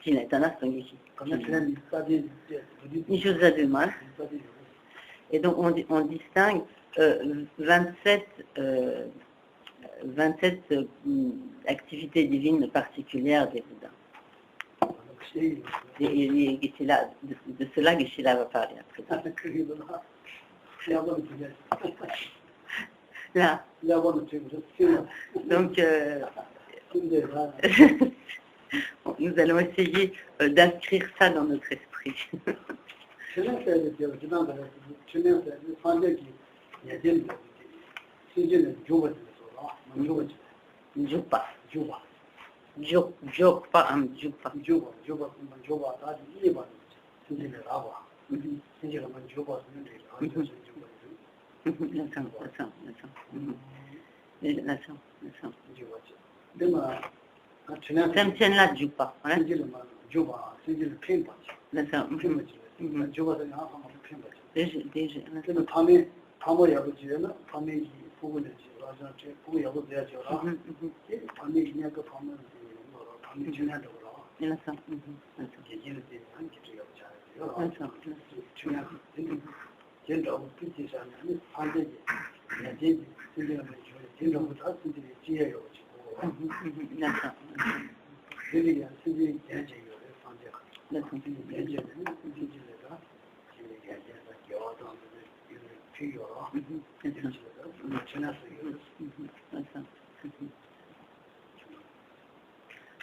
qui n'est un astongi. Et donc on distingue 27 activités divines particulières des Bouddhas. Et c'est là, de cela que Geshe-la va parler après. Là. Donc, nous allons essayer d'inscrire ça dans notre esprit. Jupa. Là, Jupa.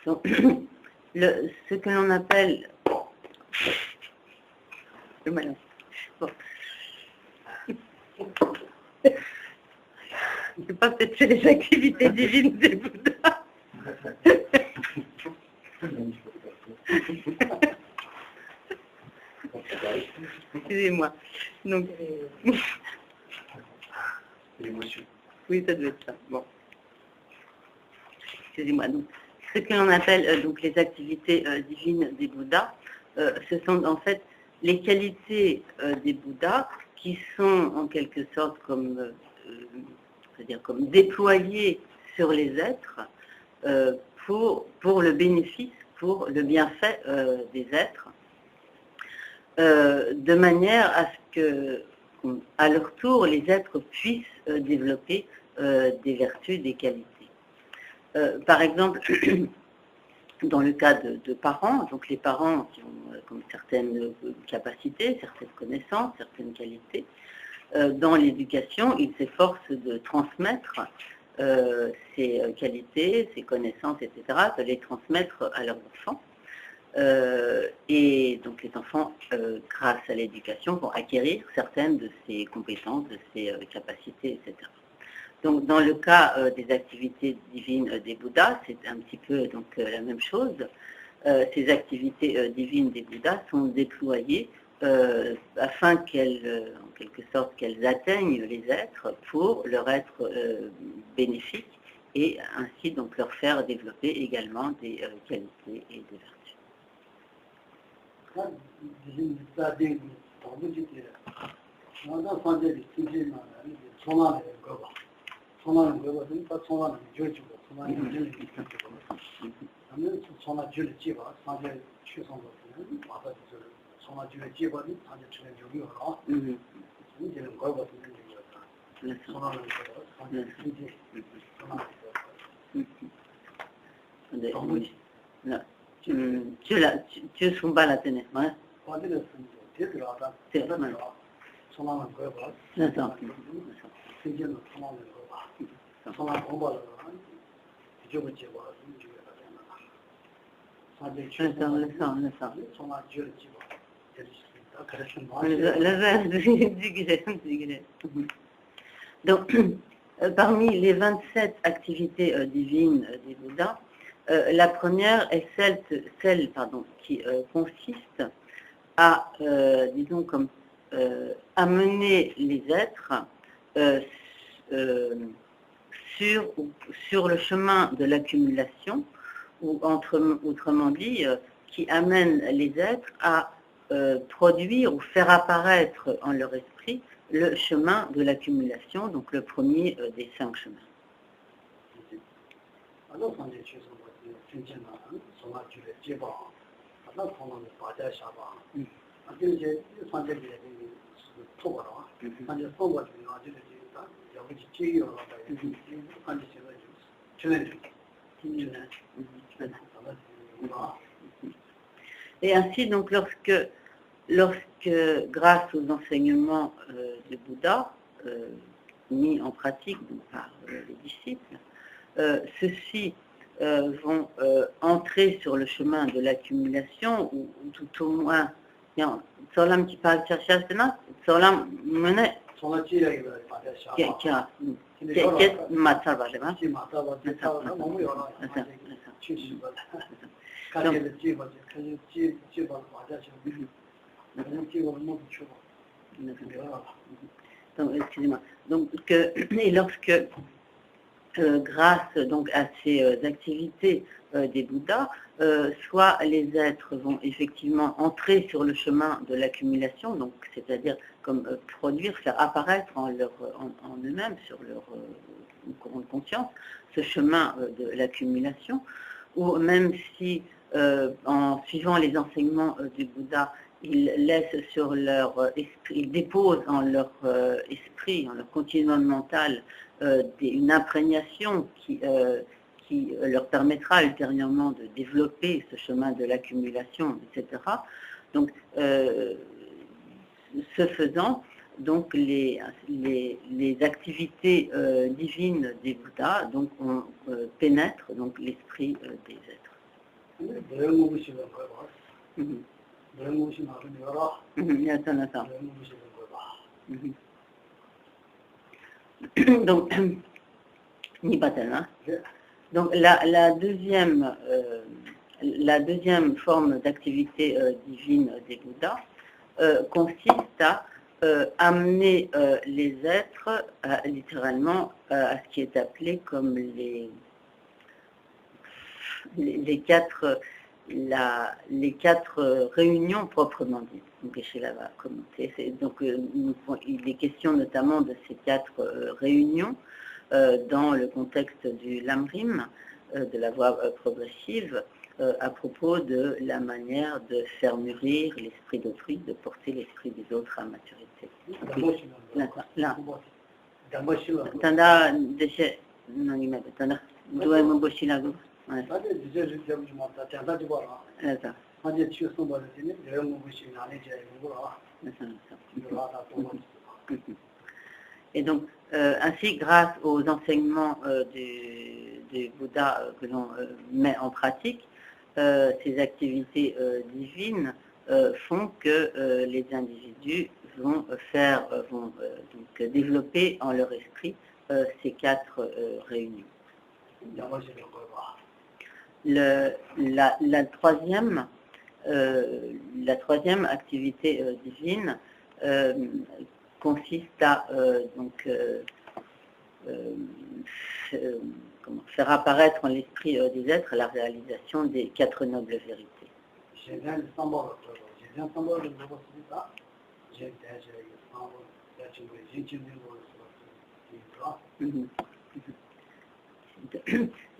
Donc, ce que l'on appelle le malin. Bon. Je pas peut-être c'est les activités divines des Bouddhas. Excusez-moi. Donc, oui, ça doit être ça. Bon. Excusez-moi. Donc, ce que l'on appelle donc les activités divines des Bouddhas, ce sont en fait les qualités des Bouddhas qui sont en quelque sorte comme, c'est-à-dire comme déployées sur les êtres pour le bénéfice, pour le bienfait des êtres, de manière à ce que, à leur tour, les êtres puissent développer des vertus, des qualités. Par exemple, dans le cas de parents, donc les parents qui ont comme certaines capacités, certaines connaissances, certaines qualités, dans l'éducation, ils s'efforcent de transmettre ces qualités, ces connaissances, etc., de les transmettre à leurs enfants. Et donc les enfants, grâce à l'éducation, vont acquérir certaines de ces compétences, de ces capacités, etc. Donc, dans le cas des activités divines des Bouddhas, c'est un petit peu donc, la même chose. Ces activités divines des Bouddhas sont déployées afin qu'elles, en quelque sorte, qu'elles atteignent les êtres pour leur être bénéfiques et ainsi donc leur faire développer également des qualités et des vertus. 소나는 거거든. 또 소나는 줘주고 소나는 소나 줄을 집어 사제 취성거든. 와서 소나 줄을 집어니 사제 주는 여기로. 이제는 거거든. 소나는 거 사제 주지. 근데 tu sumba la tenez, ouais. 어디를 쓰는지 들어가다. 소나는 거고. d'accord. 신경을 소나는 거. 소나 공부를 이쪽을 집어 이쪽에다 대놔. 사제 취성을 소나 줄을 집어. Donc, parmi les 27 activités divines des Bouddhas, la première est celle qui consiste à, disons, comme amener les êtres sur le chemin de l'accumulation, ou autrement dit, qui amène les êtres à produire ou faire apparaître en leur esprit le chemin de l'accumulation, donc le premier des 5 chemins. Et ainsi, donc, lorsque grâce aux enseignements du Bouddha, mis en pratique donc, par les disciples, ceux-ci vont entrer sur le chemin de l'accumulation, ou tout au moins, Solam qui parle cherchasena, Solam mene, donc, excusez-moi. Donc, et lorsque, grâce donc à ces activités des Bouddhas, soit les êtres vont effectivement entrer sur le chemin de l'accumulation, donc c'est-à-dire comme produire, faire apparaître en eux-mêmes, sur leur courant de conscience, ce chemin de l'accumulation, ou même si en suivant les enseignements du Bouddha, ils laissent sur leur esprit, ils déposent en leur esprit, en leur continuum mental, une imprégnation qui leur permettra ultérieurement de développer ce chemin de l'accumulation, etc. Donc, ce faisant, donc les activités divines des Bouddhas donc, pénètrent donc l'esprit des êtres. Donc, donc la deuxième forme d'activité divine des Bouddhas consiste à amener les êtres littéralement à ce qui est appelé comme les quatre réunions proprement dites. Donc, Geshe-la va commenter. Donc, il est question notamment de ces 4 réunions dans le contexte du Lamrim, de la voie progressive, à propos de la manière de faire mûrir l'esprit d'autrui, de porter l'esprit des autres à maturité. Tanda deshe nani tanda dua moboshi lagu. Et donc, ainsi, grâce aux enseignements du Bouddha que l'on met en pratique, ces activités divines font que les individus vont donc développer en leur esprit ces 4 réunions. La troisième activité divine consiste à faire apparaître en l'esprit des êtres la réalisation des 4 nobles vérités.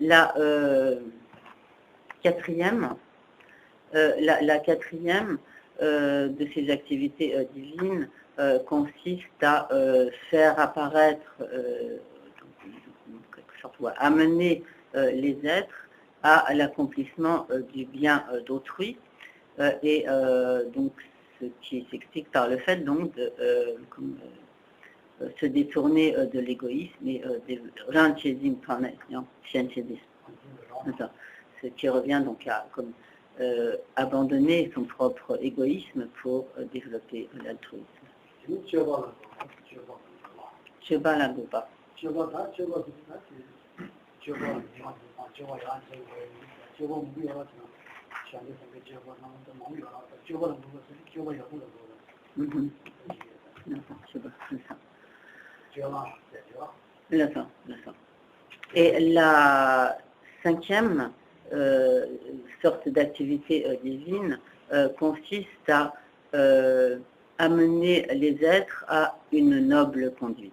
La quatrième de ces activités divines consiste à faire apparaître, ou à amener les êtres à l'accomplissement du bien d'autrui, et donc ce qui s'explique par le fait donc de se détourner de l'égoïsme et ce qui revient donc à comme abandonner son propre égoïsme pour développer l'altruisme. Cheba Gopa. Et la 5e sorte d'activité divine consiste à amener les êtres à une noble conduite.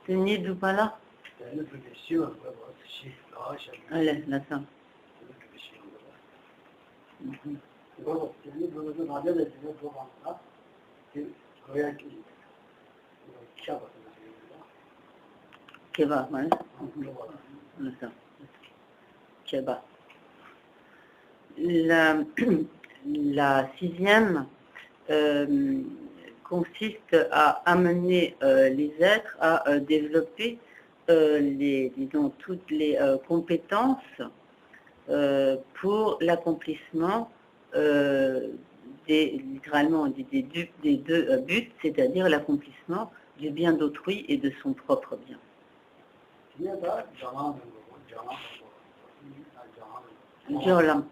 Tenir du pala. Allez, là ça. Keba, ouais. Là ça. Keba. La sixième consiste à amener les êtres à développer toutes les compétences pour l'accomplissement littéralement des deux buts, c'est-à-dire l'accomplissement du bien d'autrui et de son propre bien. Jolam.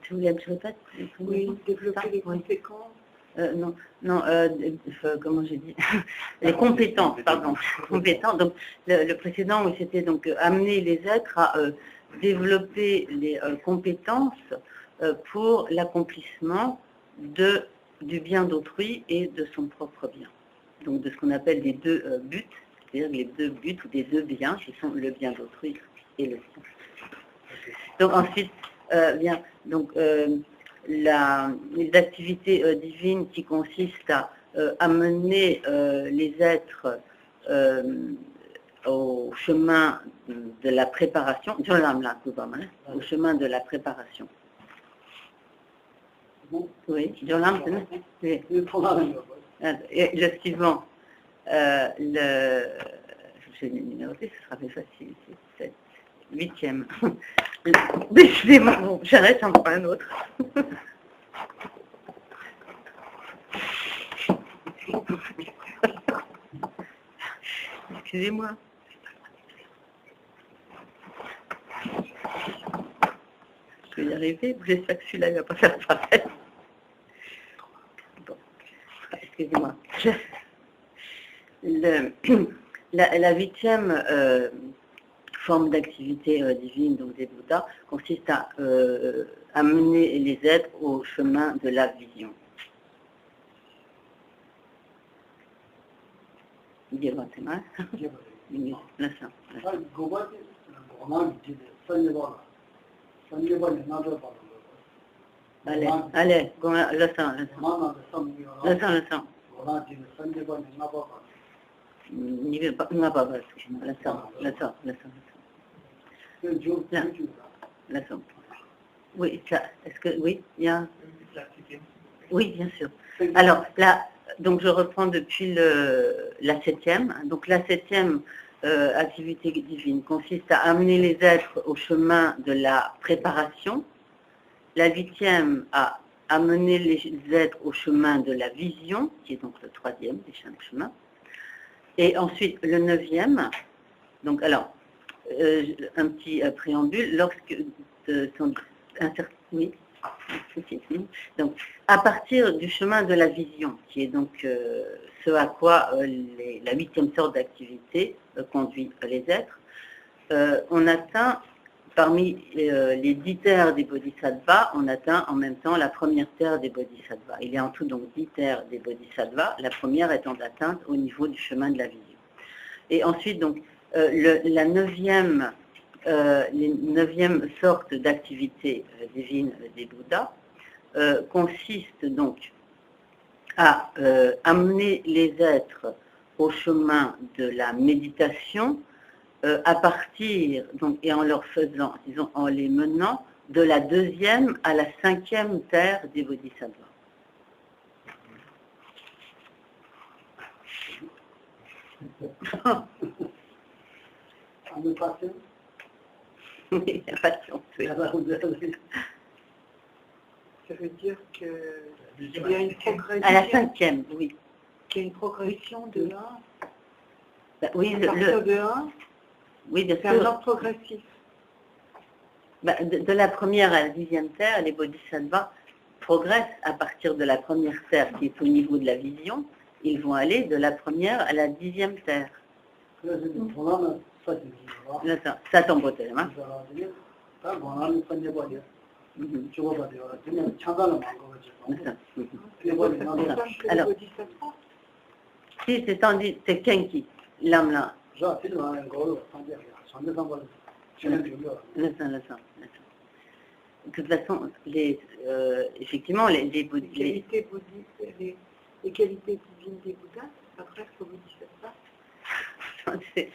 Tu voulais que je répète? Oui, développer les conséquences. Comment j'ai dit? Les compétences, pardon. Compétences. Donc, le précédent, oui, c'était donc amener les êtres à développer les compétences pour l'accomplissement du bien d'autrui et de son propre bien. Donc, de ce qu'on appelle les deux buts, c'est-à-dire les deux buts ou des deux biens qui sont le bien d'autrui et le sien. Donc, ensuite, les activités divines qui consistent à amener les êtres au chemin de la préparation, au chemin de la préparation. Oui, oui. Et le suivant, je vais numéroter, ce sera plus facile, c'est 8e. Décidément, bon, j'arrête, j'en prends un autre. Excusez-moi. Je vais y arriver, j'espère que celui-là ne va pas faire pareil. Bon, excusez-moi. La 8e forme d'activité divine, donc des Bouddhas, consiste à amener les êtres au chemin de la vision. Allez, Oui, est-ce que oui, il y a. Oui, bien sûr. Alors là, donc je reprends depuis la 7e. Donc la 7e activité divine consiste à amener les êtres au chemin de la préparation. La 8e à amener les êtres au chemin de la vision, qui est donc le 3e des chemins. Et ensuite le 9e. Donc alors, un petit préambule. Lorsque oui. Donc, à partir du chemin de la vision, qui est donc ce à quoi la 8e sorte d'activité conduit les êtres, on atteint, parmi les 10 terres des Bodhisattvas, on atteint en même temps la première terre des Bodhisattvas. Il y a en tout donc 10 terres des Bodhisattvas, la première étant atteinte au niveau du chemin de la vision. Et ensuite, donc, la 9e sorte d'activité divine des Bouddhas consiste donc à amener les êtres au chemin de la méditation à partir, donc, et en leur faisant, disons, en les menant de la 2e à la 5e terre des Bodhisattvas. Oui, la passion. Oui. Ça veut dire qu'il y a une progression. À la 5e, oui. Qu'il y a une progression de 1. Oui, de 1. Oui, bien sûr. C'est un ordre progressif. De la première à la 10e terre, les Bodhisattvas progressent à partir de la première terre qui est au niveau de la vision. Ils vont aller de la première à la 10e terre. Ça tombe au thème. Alors, si c'est Kenki, l'âme là. De toute façon, effectivement, les qualités divines des Bouddhas, après, il faut vous dire ça. c'est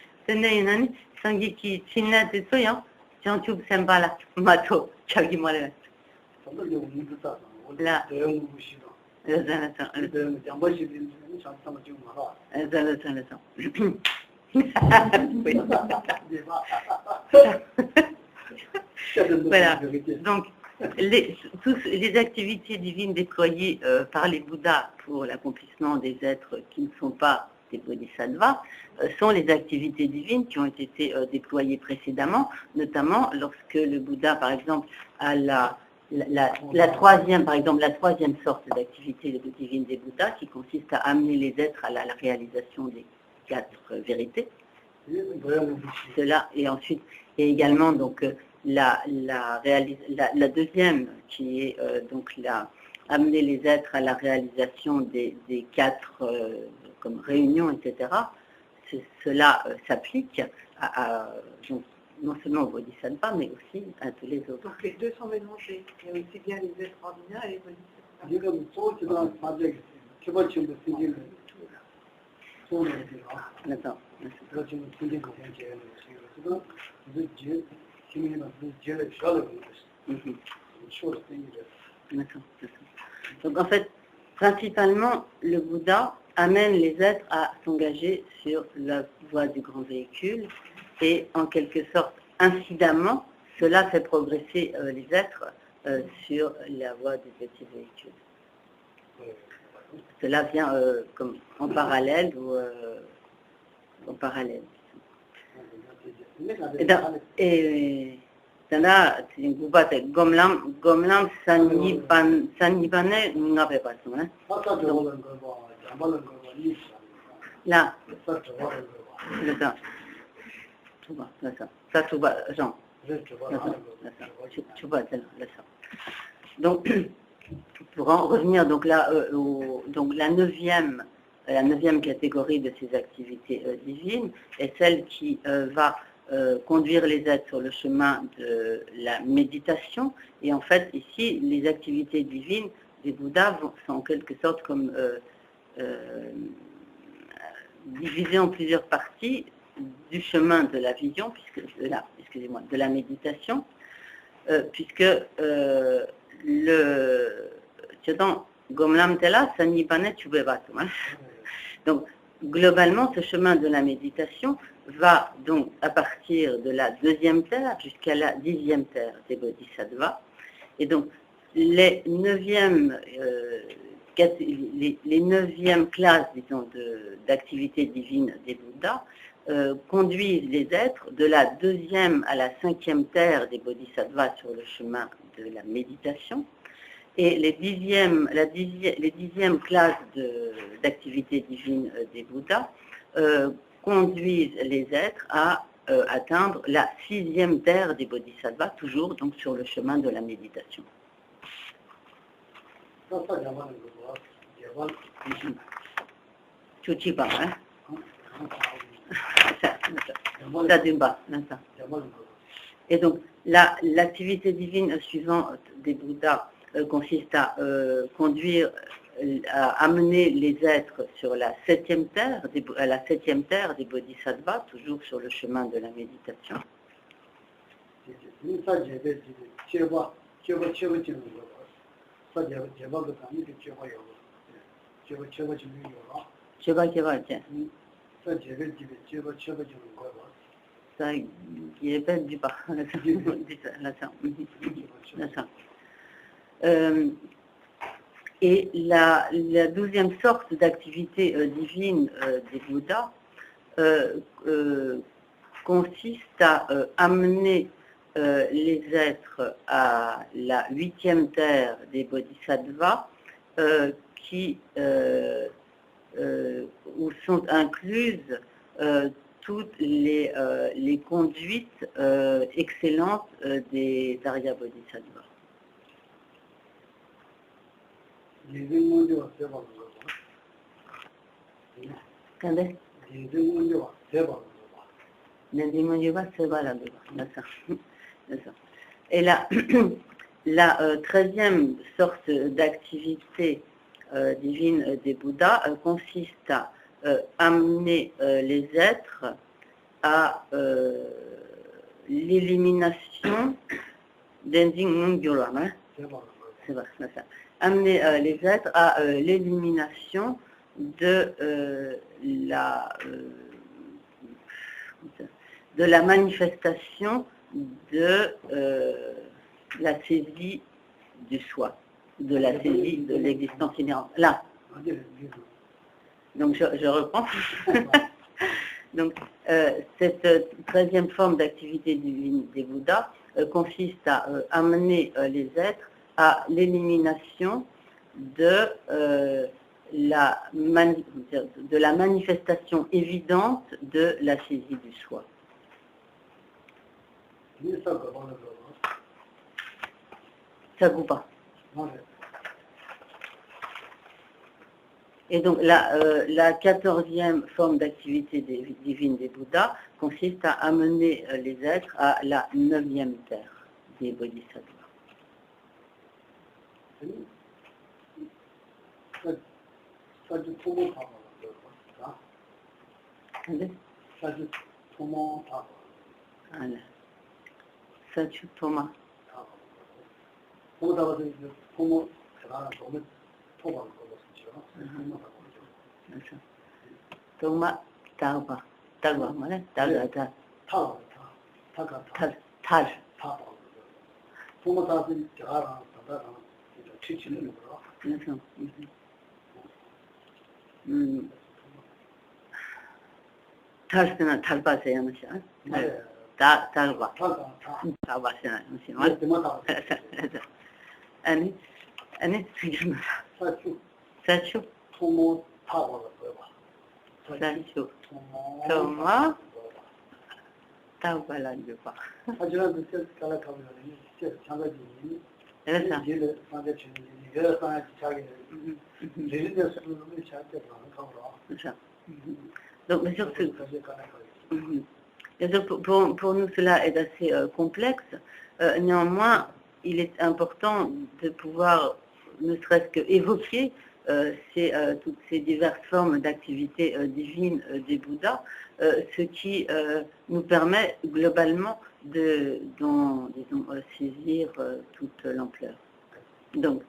Sangiki China de Soyan, Jean-Tube Sembala, Mato, Chagi Mole. Là. Voilà. Donc, toutes les activités divines déployées par les Bouddhas pour l'accomplissement des êtres qui ne sont pas des bodhisattvas sont les activités divines qui ont été déployées précédemment, notamment lorsque le Bouddha, par exemple, a la troisième sorte d'activité divine des Bouddhas qui consiste à amener les êtres à la réalisation des 4 vérités. Cela, et ensuite, il y a également donc la deuxième qui est donc amener les êtres à la réalisation des 4 comme réunions, etc. Cela s'applique donc, non seulement aux bodhisattvas, mais aussi à tous les autres. Donc les deux sont mélangés. Il y a aussi bien les êtres ordinaires et les bodhisattvas. Donc en fait, principalement, le Bouddha amène les êtres à s'engager sur la voie du grand véhicule et en quelque sorte, incidemment, cela fait progresser les êtres sur la voie du petit véhicule. Cela vient comme en parallèle ou en parallèle. Et tanda gubate gomlam sanibane ngabe pasuna. Là. Ça tout bas, Jean. Donc, pour en revenir donc là, donc la neuvième catégorie de ces activités divines est celle qui va conduire les êtres sur le chemin de la méditation. Et en fait, ici, les activités divines des Bouddhas sont en quelque sorte comme divisées en plusieurs parties du chemin de la vision, de la méditation, puisque donc globalement, ce chemin de la méditation va donc à partir de la 2e terre jusqu'à la 10e terre des bodhisattvas. Et donc les 9e classes, disons, d'activités divines des Bouddhas conduisent les êtres de la 2e à la 5e terre des bodhisattvas sur le chemin de la méditation. Et les 10e classes d'activités divines des Bouddhas conduisent les êtres à atteindre la 6e terre des bodhisattvas, toujours donc sur le chemin de la méditation. Chuchiba, hein? Et donc, l'activité divine suivante des Bouddhas consiste à amener les êtres sur la 7e terre, à la 7e terre des bodhisattvas, toujours sur le chemin de la méditation. Et la 12e sorte d'activité divine des Bouddhas consiste à amener les êtres à la 8e terre des bodhisattvas où sont incluses toutes les conduites excellentes des Arya Bodhisattvas. Et la 13e sorte d'activité divine des Bouddhas consiste à amener les êtres à l'élimination amener les êtres à l'élimination de la manifestation de la saisie du soi, de la saisie de l'existence inhérente. Là. Donc je reprends. Donc cette 13e forme d'activité divine des Bouddhas consiste à amener les êtres à l'élimination de la manifestation évidente de la saisie du soi. Sagupa. Et donc la 14e forme d'activité divine des Bouddhas consiste à amener les êtres à la 9e terre des Bodhisattvas. Satchupoma. Toma Tauba. Tauba, mana? Tauba. Tal. Talsına talbası yanlış ha? Talba. Talbasına yanlış. Ani sıkıntı. Saçu. Tomo Tauba. Saçu. Toma. Taubalan yuva. Haciran bir kala kalıyor. Çağdaşı. Evet. Donc, bien sûr, pour nous, cela est assez complexe. Néanmoins, il est important de pouvoir, ne serait-ce qu'évoquer toutes ces diverses formes d'activités divines des Bouddhas, ce qui nous permet globalement d'en saisir toute l'ampleur. Donc,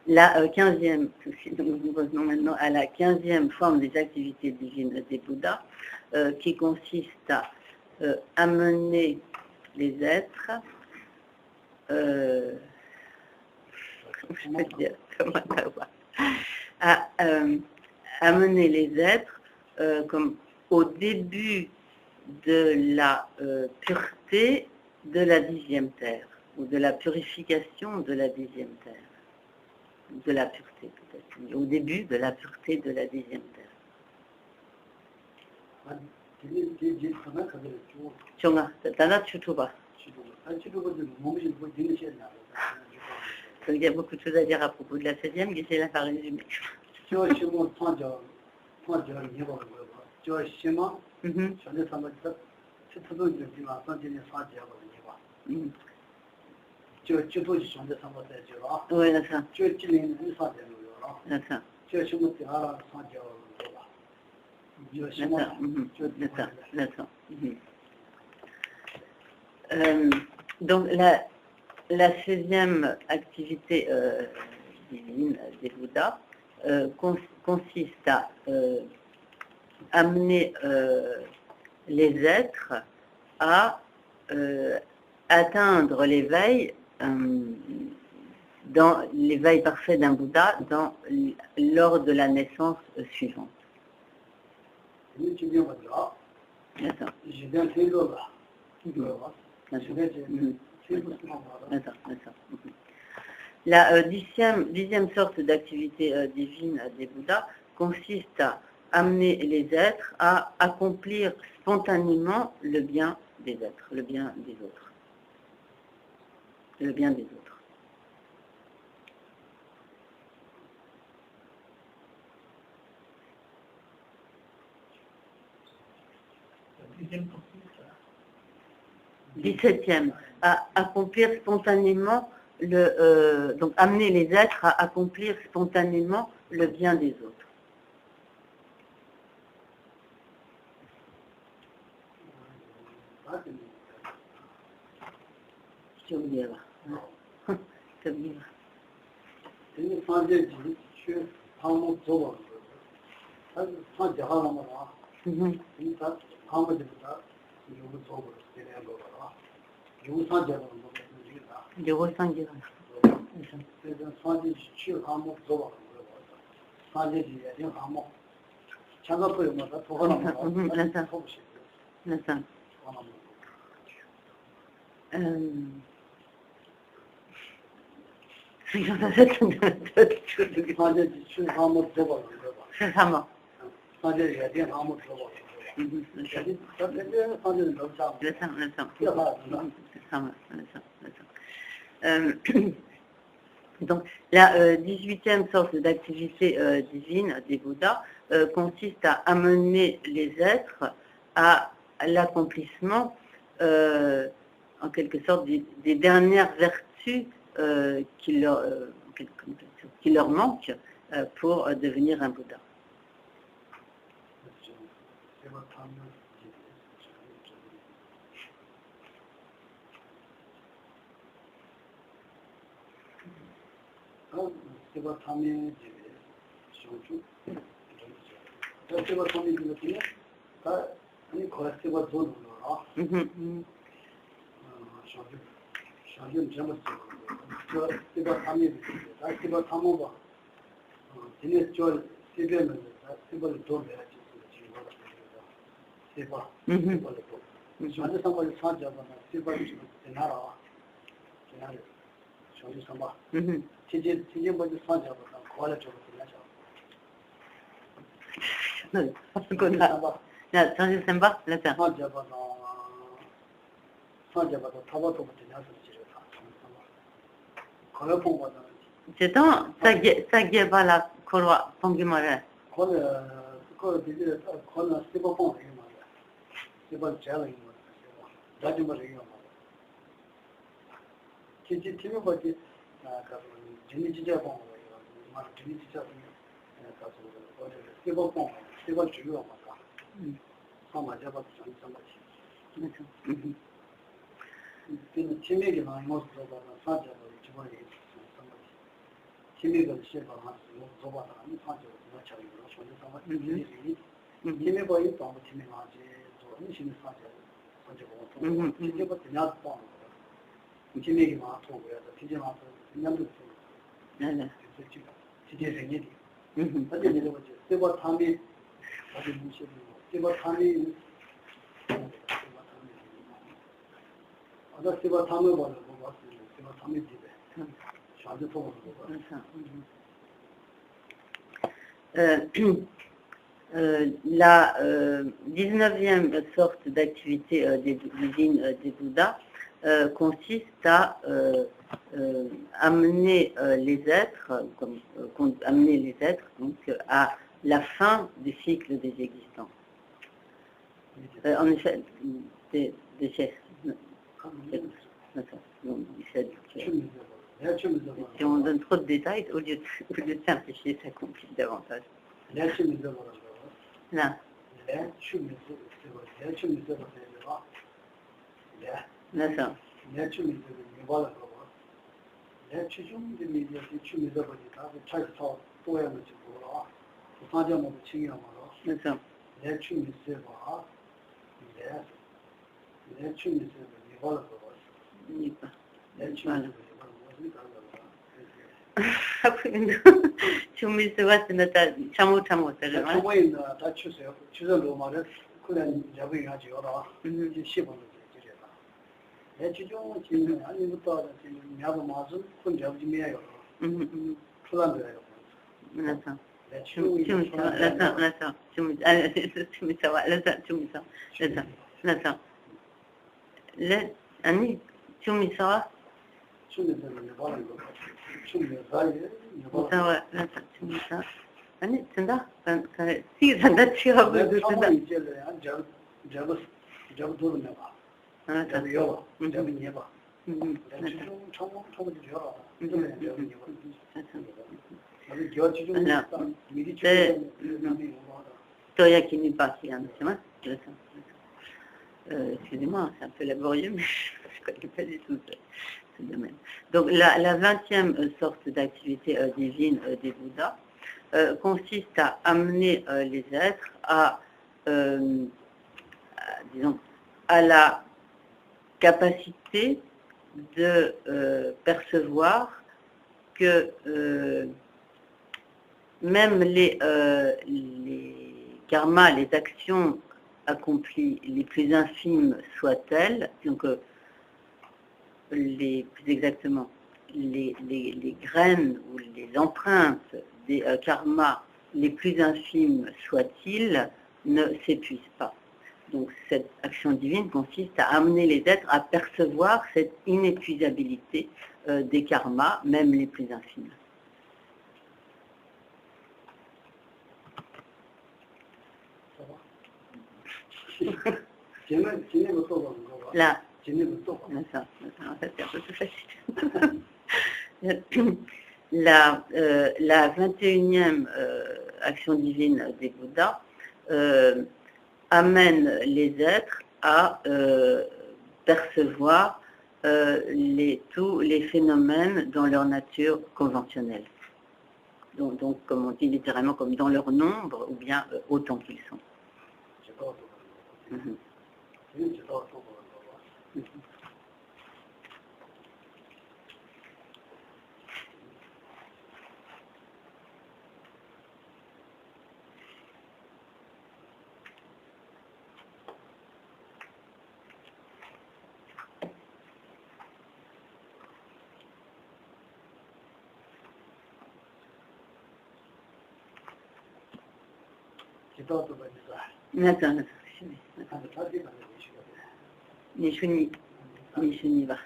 la 15e, nous revenons maintenant à la 15e forme des activités divines des Bouddhas, qui consiste à amener les êtres, à amener les êtres comme au début de la pureté de la 10e terre, ou de la purification de la 10e terre. De la pureté, peut-être. Au début de la pureté de la 10e terre. Chonga, Tana Chutuba. Il y a beaucoup de choses à dire à propos de la 16e, mais c'est la faire résumer. Oui, d'accord. D'accord. Donc la 16e activité divine des Bouddhas consiste à amener les êtres à atteindre l'éveil dans l'éveil parfait d'un Bouddha lors de la naissance suivante. D'accord. La 10e sorte d'activité divine des Bouddhas consiste à amener les êtres à accomplir spontanément le bien des êtres, le bien des autres. Le bien des autres. Deuxième 17e, à accomplir spontanément donc amener les êtres à accomplir spontanément le bien des autres. J'ai oublié là. J'ai oublié là. Donc, la 18e sorte d'activité divine des Bouddhas consiste à amener les êtres à l'accomplissement, en quelque sorte, des dernières vertus qui leur manquent pour devenir un Bouddha. 제가 사게 발라 코로 봉기마래. 그거 되게 코너 스티브 뽕 이거 말이야. 이번 제일 이거. 다지마래 이거 말이야. 팀이 뭐지? 진이 진짜 뽕 이거. 막 진이 진짜 가서 스티브 뽕 스티브 주요 맞다. 아마 제가 상상하지. 팀에게 많이 모습으로 사자로 지원이 팀에게 시험을 하고 저보다 사자로 맞춰요. 저는 상관이 팀에 거의 또 팀에 맞지. 저 인신 사자로 먼저 보고 팀에게 그냥 또 팀에게 맞고 그래서 팀에 맞고 그냥도 네네. 진짜 생일이. 어제 내가 뭐지? 세번 탐이 어디 무시고 세번 탐이 아까 세번 탐을 봐도 봤어요. 세번 탐이 집에. 자주 보고 La 19e sorte d'activité divine des Bouddhas consiste à amener les êtres, donc, à la fin du cycle des existences. En effet, des chefs. Si on donne trop de détails, au lieu de simplifier, ça complique davantage. Là. D'accord. 주미스와 스나타 참모 때문에. 저번에 다 추세요. 추세로 말을 그냥 잡으야지 어라. 이제 10원 되잖아. 내 지금 지금 아니부터 지금 야부 마스 큰 잡지 매요. 플랜 돼요. 맞아. 아니 된다. 시간다 취업을 된다. 저거 도는 봐. 저거 요. 저거 니 봐. Excusez-moi, c'est un peu laborieux, mais je ne connais pas du tout ce domaine. Donc la 20e sorte d'activité divine des Bouddhas consiste à amener les êtres disons, à la capacité de percevoir que même les karmas, les actions accomplies les plus infimes soient-elles, donc plus exactement les graines ou les empreintes des karmas les plus infimes soient-ils, ne s'épuisent pas. Donc cette action divine consiste à amener les êtres à percevoir cette inépuisabilité des karmas, même les plus infimes. Là, ça, c'est un peu plus facile. La 21e action divine des Bouddhas amène les êtres à percevoir tous les phénomènes dans leur nature conventionnelle. Donc, comme on dit littéralement, comme dans leur nombre, ou bien autant qu'ils sont. Attends. Nishuni va.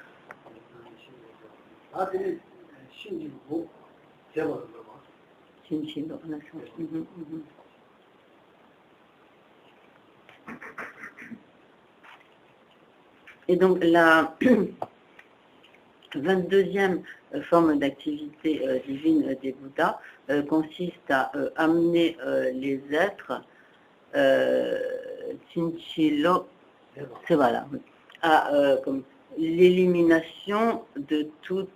Et donc la 22e forme d'activité divine des Bouddhas consiste à amener les êtres Chinchilo, c'est voilà, à l'élimination de toute